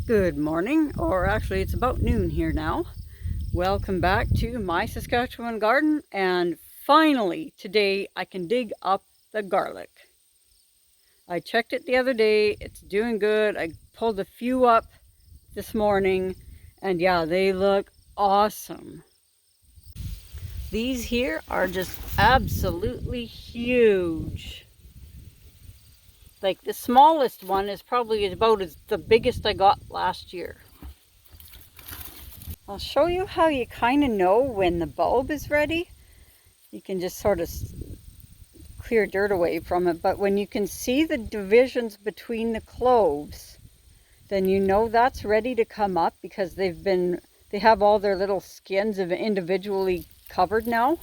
Good morning, or actually it's about noon here now. Welcome back to my Saskatchewan garden, and finally today I can dig up the garlic. I checked it the other day, it's doing good. I pulled a few up this morning and yeah, they look awesome. These here are just absolutely huge. Like the smallest one is probably about as the biggest I got last year. I'll show you how you kind of know when the bulb is ready. You can just sort of clear dirt away from it, but when you can see the divisions between the cloves, then you know that's ready to come up because they have all their little skins individually covered now.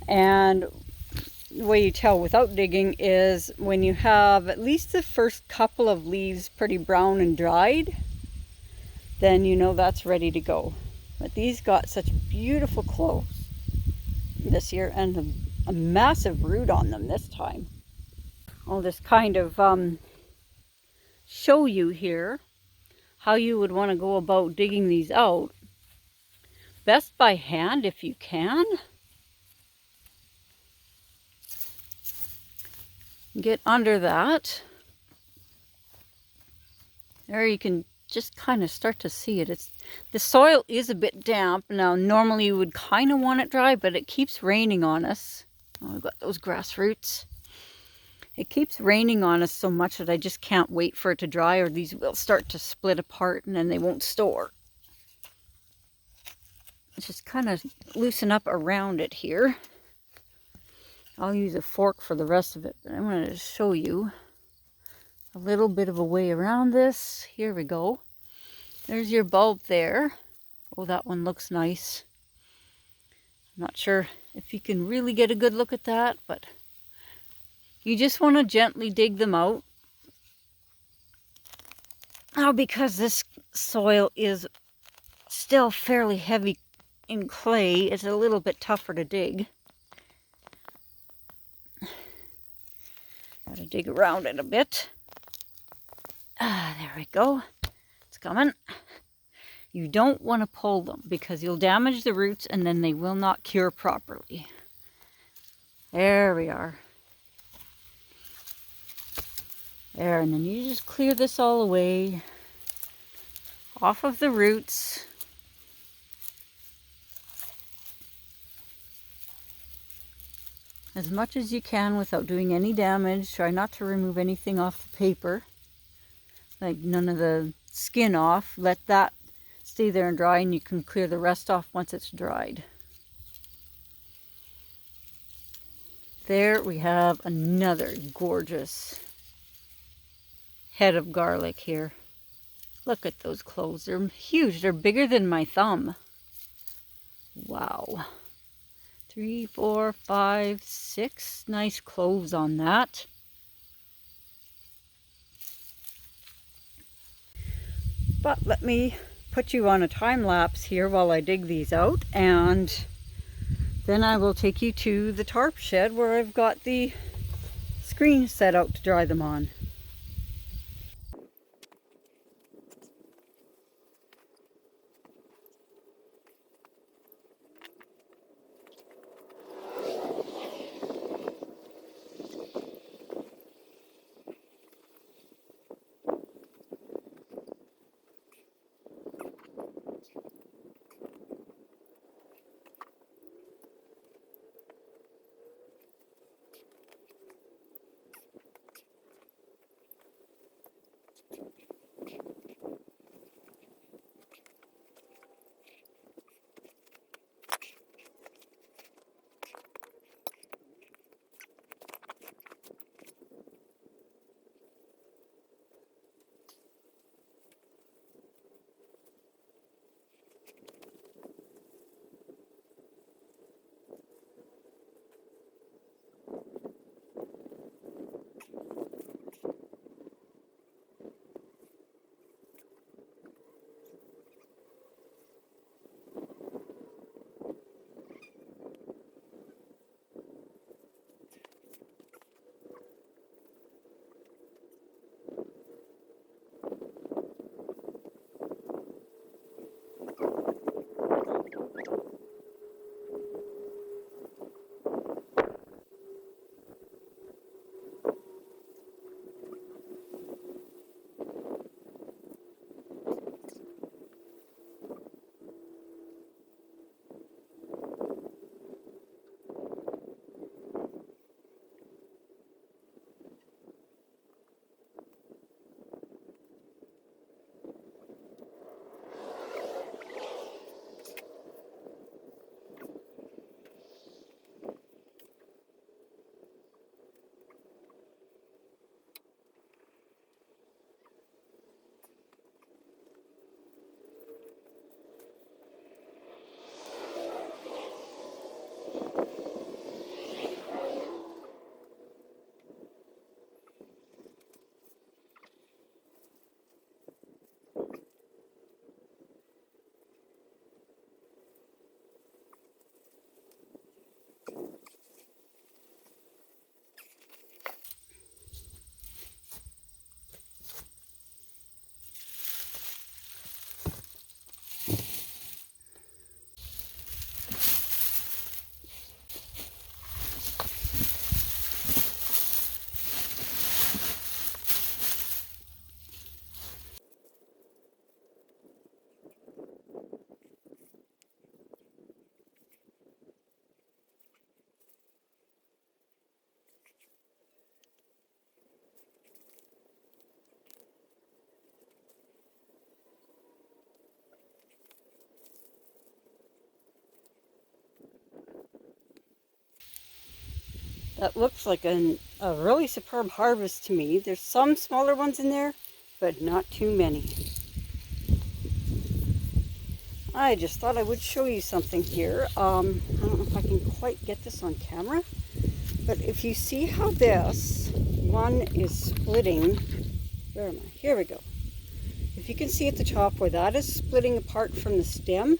And the way you tell without digging is when you have at least the first couple of leaves pretty brown and dried, then you know that's ready to go. But these got such beautiful cloves this year and a massive root on them this time. I'll just kind of show you here how you would want to go about digging these out. Best by hand if you can. Get under that. There you can just kind of start to see it. The soil is a bit damp. Now normally you would kind of want it dry, but it keeps raining on us. Oh, I've got those grass roots. It keeps raining on us so much that I just can't wait for it to dry, or these will start to split apart and then they won't store. Just kind of loosen up around it here. I'll use a fork for the rest of it, but I'm going to show you a little bit of a way around this. Here we go. There's your bulb there. Oh, that one looks nice. I'm not sure if you can really get a good look at that, but you just want to gently dig them out. Now, because this soil is still fairly heavy in clay, it's a little bit tougher to dig. Gotta dig around it a bit. There we go. It's coming. You don't want to pull them because you'll damage the roots and then they will not cure properly. There we are. There, and then you just clear this all away off of the roots. As much as you can without doing any damage. Try not to remove anything off the paper. Like none of the skin off. Let that stay there and dry, and you can clear the rest off once it's dried. There we have another gorgeous head of garlic here. Look at those cloves. They're huge. They're bigger than my thumb. Wow. 3, 4, 5, 6 nice cloves on that. But let me put you on a time lapse here while I dig these out, and then I will take you to the tarp shed where I've got the screen set out to dry them on. That looks like a really superb harvest to me. There's some smaller ones in there, but not too many. I just thought I would show you something here. I don't know if I can quite get this on camera, but if you see how this one is splitting, where am I? Here we go. If you can see at the top where that is splitting apart from the stem,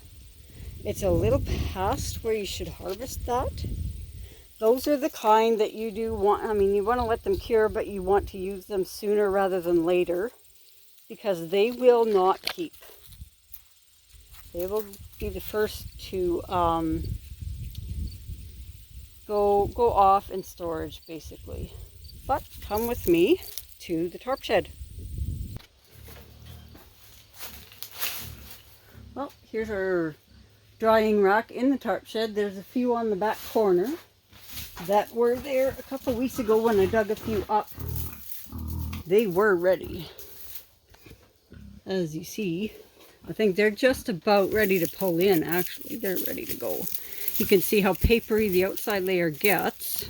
it's a little past where you should harvest that. Those are the kind that you do want, I mean, you want to let them cure, but you want to use them sooner rather than later, because they will not keep. They will be the first to go off in storage, basically. But come with me to the tarp shed. Well, here's our drying rack in the tarp shed. There's a few on the back corner that were there a couple weeks ago when I dug a few up. They were ready. As you see, I think they're just about ready to pull in, actually. They're ready to go. You can see how papery the outside layer gets.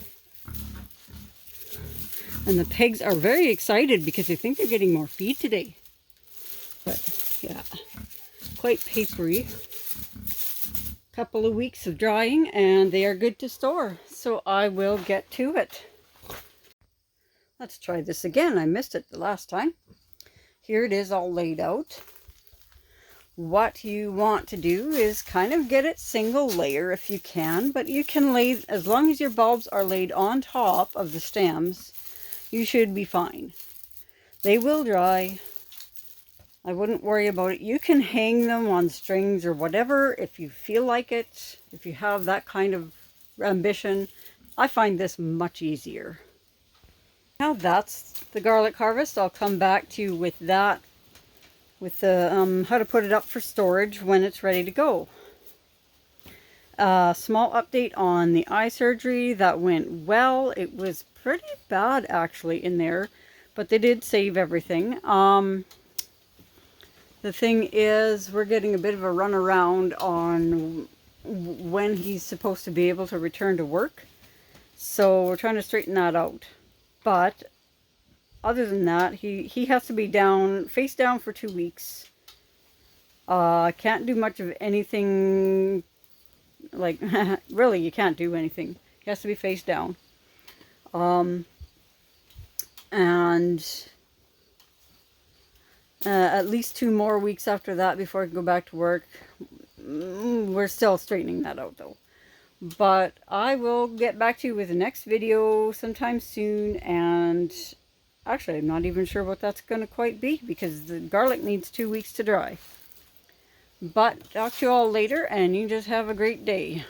And the pigs are very excited because they think they're getting more feed today. But yeah, quite papery. Couple of weeks of drying and they are good to store. So I will get to it. Let's try this again. I missed it the last time. Here it is all laid out. What you want to do is kind of get it single layer if you can, but you can lay, as long as your bulbs are laid on top of the stems, you should be fine. They will dry. I wouldn't worry about it. You can hang them on strings or whatever if you feel like it, if you have that kind of ambition. I find this much easier. Now that's the garlic harvest. I'll come back to you with that, with the how to put it up for storage when it's ready to go. Small update on the eye surgery. That went well. It was pretty bad actually in there, but they did save everything. The thing is, we're getting a bit of a runaround on when he's supposed to be able to return to work. So we're trying to straighten that out. But other than that, he has to be down, face down for 2 weeks. Can't do much of anything, like, really you can't do anything. He has to be face down. At least 2 more weeks after that before I can go back to work. We're still straightening that out though. But I will get back to you with the next video sometime soon, and actually I'm not even sure what that's going to quite be because the garlic needs 2 weeks to dry. But talk to you all later, and you just have a great day.